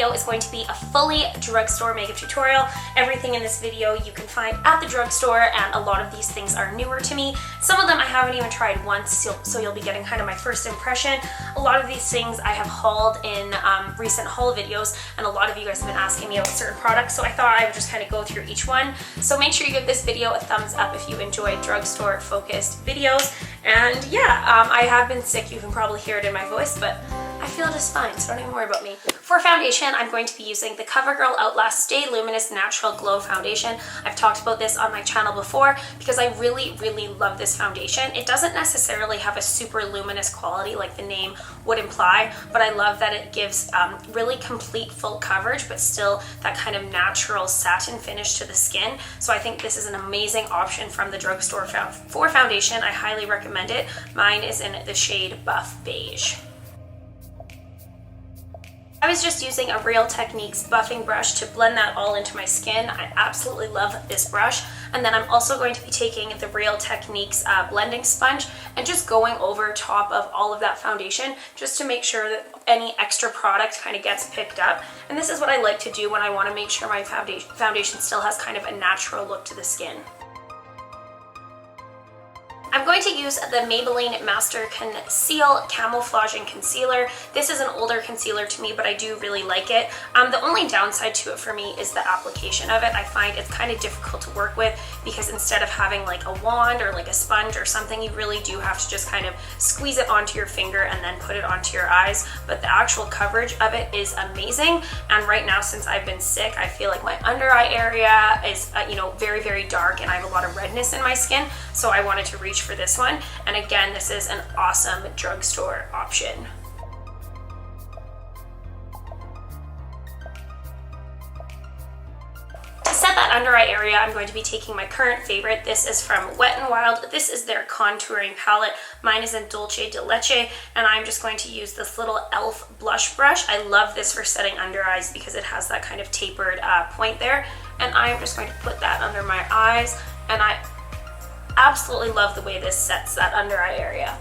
video is going to be a fully drugstore makeup tutorial. Everything in this video you can find at the drugstore, and a lot of these things are newer to me. Some of them I haven't even tried once, so you'll be getting kind of my first impression. A lot of these things I have hauled in recent haul videos, and a lot of you guys have been asking me about certain products, so I thought I would just kind of go through each one. So make sure you give this video a thumbs up if you enjoy drugstore focused videos. And yeah, I have been sick, you can probably hear it in my voice, but I feel just fine, so don't even worry about me. For foundation, I'm going to be using the CoverGirl Outlast Stay Luminous Natural Glow Foundation. I've talked about this on my channel before because I really love this foundation. It doesn't necessarily have a super luminous quality like the name would imply, but I love that it gives really complete full coverage, but still that kind of natural satin finish to the skin. So I think this is an amazing option from the drugstore for foundation. I highly recommend it. Mine is in the shade Buff Beige. I was just using a Real Techniques buffing brush to blend that all into my skin. I absolutely love this brush. And then I'm also going to be taking the Real Techniques blending sponge and just going over top of all of that foundation just to make sure that any extra product kind of gets picked up. And this is what I like to do when I want to make sure my foundation still has kind of a natural look to the skin. I'm going to use the Maybelline Master Conceal Camouflaging Concealer. This is an older concealer to me, but I do really like it. The only downside to it for me is the application of it. I find it's kind of difficult to work with because instead of having like a wand or like a sponge or something, you really do have to just kind of squeeze it onto your finger and then put it onto your eyes. But the actual coverage of it is amazing. And right now, since I've been sick, I feel like my under eye area is very dark, and I have a lot of redness in my skin. So I wanted to reach for this one, and again, this is an awesome drugstore option. To set that under eye area, I'm going to be taking my current favorite. This is from Wet n Wild. This is their contouring palette. Mine is in Dolce de Leche, and I'm just going to use this little e.l.f. blush brush. I love this for setting under eyes because it has that kind of tapered point there, and I'm just going to put that under my eyes, and I absolutely love the way this sets that under eye area.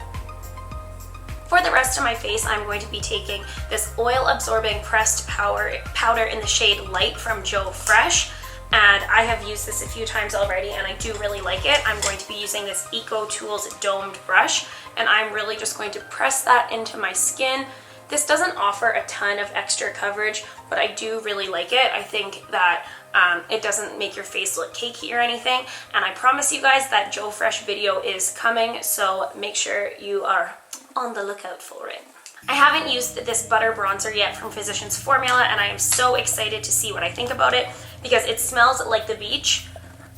For the rest of my face, I'm going to be taking this oil absorbing pressed powder in the shade Light from Joe Fresh, and I have used this a few times already and I do really like it. I'm going to be using this Eco Tools domed brush, and I'm really just going to press that into my skin. This doesn't offer a ton of extra coverage, but I do really like it. I think that it doesn't make your face look cakey or anything, and I promise you guys that Joe Fresh video is coming, so make sure you are on the lookout for it. I haven't used this butter bronzer yet from Physicians Formula, and I am so excited to see what I think about it because it smells like the beach.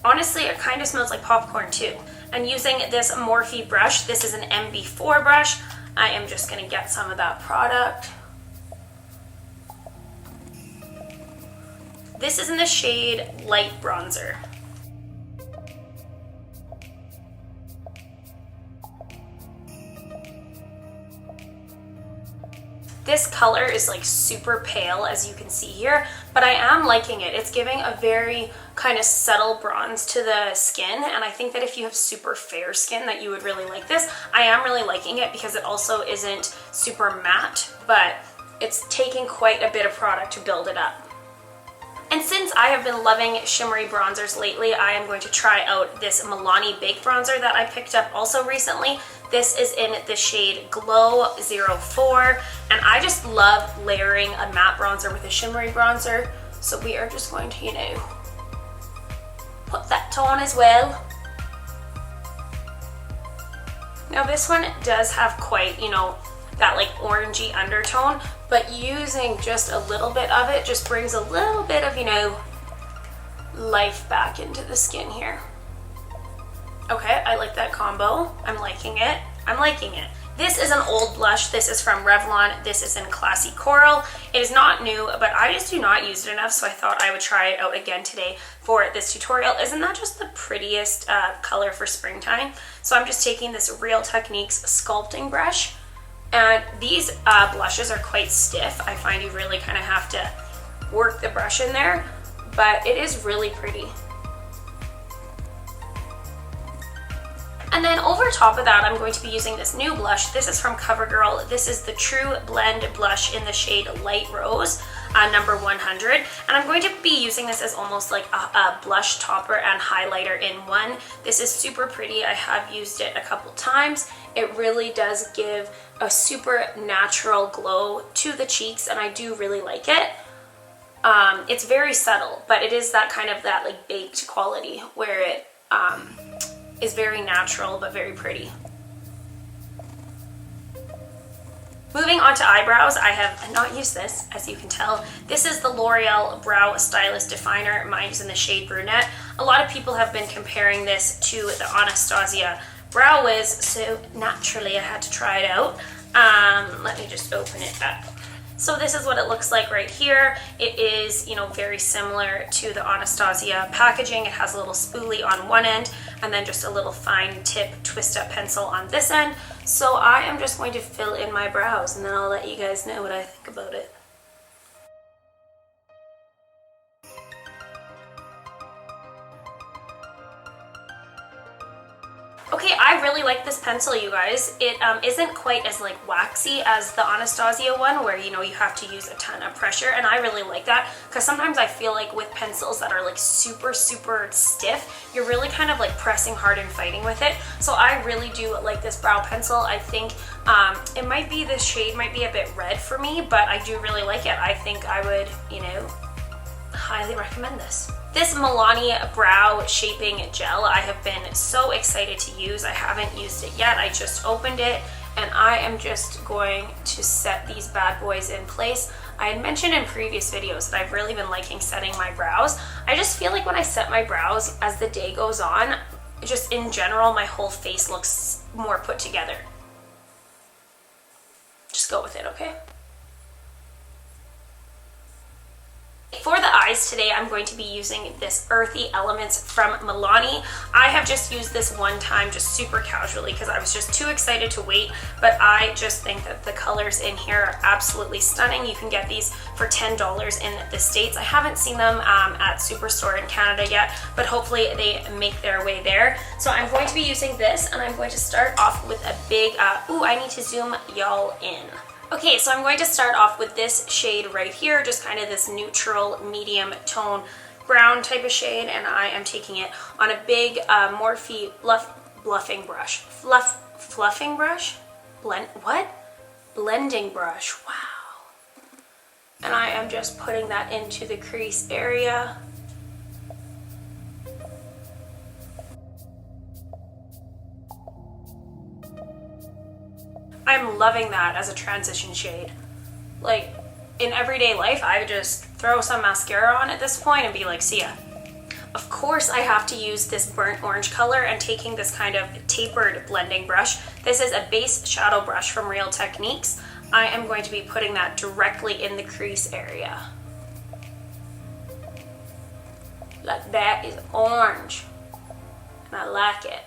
Honestly, it kind of smells like popcorn too. And using this Morphe brush, this is an MB4 brush, I am just going to get some of that product. This is in the shade Light Bronzer. This color is like super pale, as you can see here, but I am liking it. It's giving a very kind of subtle bronze to the skin, and I think that if you have super fair skin that you would really like this. I am really liking it because it also isn't super matte, but it's taking quite a bit of product to build it up. And since I have been loving shimmery bronzers lately, I am going to try out this Milani Baked Bronzer that I picked up also recently. This is in the shade Glow 04, and I just love layering a matte bronzer with a shimmery bronzer. So we are just going to, put that on as well. Now this one does have quite, that like orangey undertone, but using just a little bit of it just brings a little bit of, life back into the skin here. Okay, I like that combo. I'm liking it. This is an old blush. This is from Revlon. This is in Classy Coral. It is not new, but I just do not use it enough, so I thought I would try it out again today for this tutorial. Isn't that just the prettiest color for springtime? So I'm just taking this Real Techniques sculpting brush, and these blushes are quite stiff. I find you really kind of have to work the brush in there, but it is really pretty. And then over top of that, I'm going to be using this new blush. This is from CoverGirl. This is the True Blend blush in the shade Light Rose. number 100. And I'm going to be using this as almost like a blush topper and highlighter in one. This is super pretty. I have used it a couple times. It really does give a super natural glow to the cheeks, and I do really like it. It's very subtle, but it is that kind of that like baked quality where it is very natural but very pretty. Moving on to eyebrows, I have not used this, as you can tell. This is the L'Oreal Brow Stylist Definer. Mine is in the shade Brunette. A lot of people have been comparing this to the Anastasia Brow Wiz, so naturally I had to try it out. Let me just open it up. So this is what it looks like right here. It is, you know, very similar to the Anastasia packaging. It has a little spoolie on one end and then just a little fine tip twist up pencil on this end. So I am just going to fill in my brows and then I'll let you guys know what I think about it. Okay, I really like this pencil, you guys. It isn't quite as like waxy as the Anastasia one where, you know, you have to use a ton of pressure, and I really like that because sometimes I feel like with pencils that are like super stiff, you're really kind of like pressing hard and fighting with it. So I really do like this brow pencil. I think it might be, this shade might be a bit red for me, but I do really like it. I think I would, you know, highly recommend this. This Milani Brow Shaping Gel, I have been so excited to use. I haven't used it yet. I just opened it and I am just going to set these bad boys in place. I had mentioned in previous videos that I've really been liking setting my brows. I just feel like when I set my brows as the day goes on, just in general, my whole face looks more put together. Just go with it, okay? For the eyes today, I'm going to be using this Earthy Elements from Milani. I have just used this one time, just super casually, because I was just too excited to wait, but I just think that the colors in here are absolutely stunning. You can get these for $10 in the States. I haven't seen them at Superstore in Canada yet, but hopefully they make their way there. So I'm going to be using this, and I'm going to start off with a big, ooh, I need to zoom y'all in. Okay, so I'm going to start off with this shade right here, just kind of this neutral medium tone brown type of shade, and I am taking it on a big Morphe bluffing brush. Fluffing brush? Blending brush, wow. And I am just putting that into the crease area. I'm loving that as a transition shade. Like, in everyday life, I would just throw some mascara on at this point and be like, see ya. Of course, I have to use this burnt orange color, and taking this kind of tapered blending brush. This is a base shadow brush from Real Techniques. I am going to be putting that directly in the crease area. Like, that is orange, and I like it.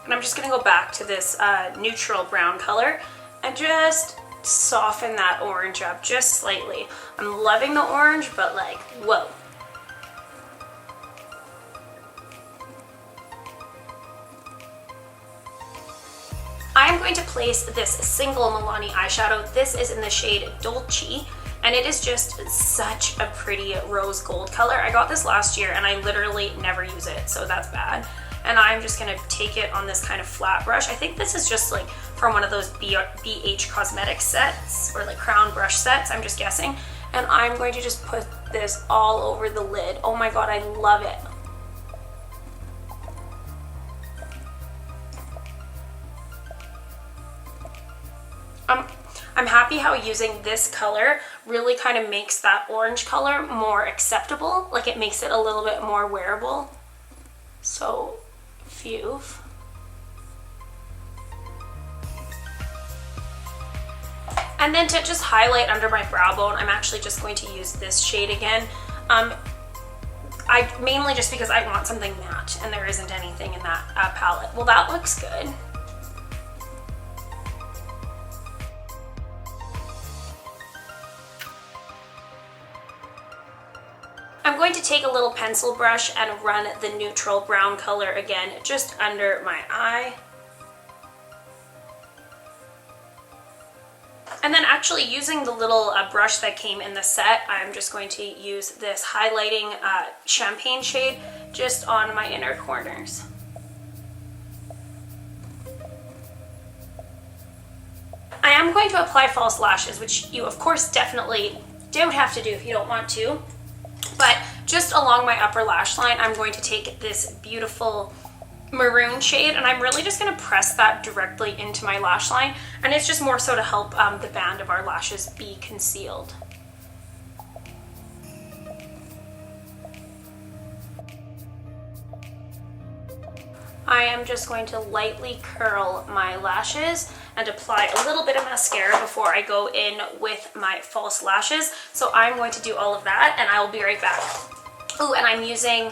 And I'm just gonna go back to this neutral brown color and just soften that orange up just slightly. I'm loving the orange, but like, whoa. I'm going to place this single Milani eyeshadow. This is in the shade Dolce, and it is just such a pretty rose gold color. I got this last year and I literally never use it, so that's bad. And I'm just gonna take it on this kind of flat brush. I think this is just like from one of those BH Cosmetics sets, or like crown brush sets, I'm just guessing. And I'm going to just put this all over the lid. Oh my God, I love it. I'm happy how using this color really kind of makes that orange color more acceptable. Like, it makes it a little bit more wearable. So, phew. And then to just highlight under my brow bone, I'm actually just going to use this shade again. Mainly just because I want something matte, and there isn't anything in that palette. Well, that looks good. I'm going to take a little pencil brush and run the neutral brown color again just under my eye. actually using the little brush that came in the set. I'm just going to use this highlighting champagne shade just on my inner corners. I am going to apply false lashes, which you of course definitely don't have to do if you don't want to, but just along my upper lash line, I'm going to take this beautiful maroon shade, and I'm really just going to press that directly into my lash line, and it's just more so to help the band of our lashes be concealed. I am just going to lightly curl my lashes and apply a little bit of mascara before I go in with my false lashes. So I'm going to do all of that, and I will be right back. Oh, and I'm using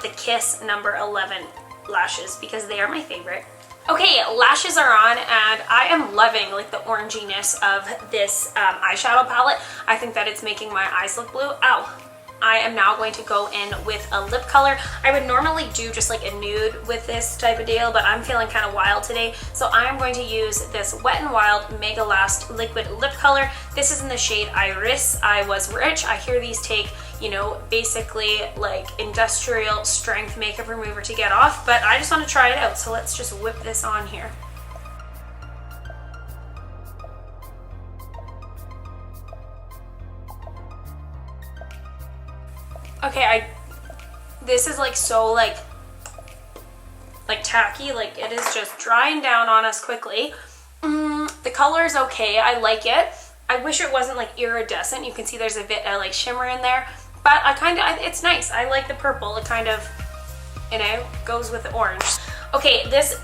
the Kiss number 11 lashes because they are my favorite. Okay, lashes are on, and I am loving like the oranginess of this eyeshadow palette. I think that it's making my eyes look blue. Ow. I am now going to go in with a lip color. I would normally do just like a nude with this type of deal, but I'm feeling kind of wild today. So I'm going to use this Wet n Wild Mega Last liquid lip color. This is in the shade Iris. I Was Rich. I hear these take, you know, basically like industrial strength makeup remover to get off, but I just want to try it out. So let's just whip this on here. Okay, this is like so like tacky, like it is just drying down on us quickly. The color is okay, I like it. I wish it wasn't like iridescent. You can see there's a bit of like shimmer in there, but it's nice. I like the purple. It kind of, you know, goes with the orange. Okay, this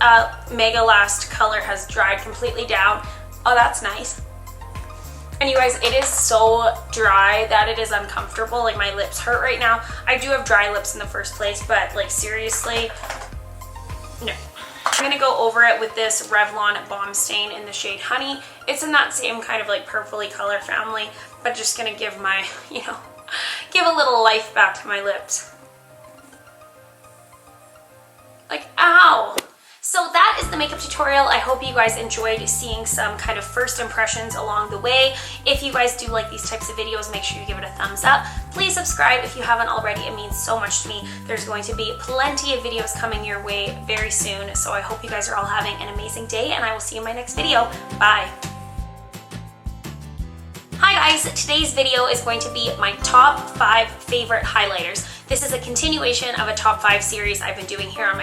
Mega Last color has dried completely down. Oh, that's nice. And you guys, it is so dry that it is uncomfortable. Like my lips hurt right now. I do have dry lips in the first place, but like seriously, no. I'm gonna go over it with this Revlon Bomb Stain in the shade Honey. It's in that same kind of like purpley color family, but just gonna give my, you know, give a little life back to my lips. Like, ow! So that is the makeup tutorial. I hope you guys enjoyed seeing some kind of first impressions along the way. If you guys do like these types of videos, make sure you give it a thumbs up. Please subscribe if you haven't already. It means so much to me. There's going to be plenty of videos coming your way very soon. So I hope you guys are all having an amazing day, and I will see you in my next video. Bye. Hi guys, today's video is going to be my top 5 favorite highlighters. This is a continuation of a top 5 series I've been doing here on my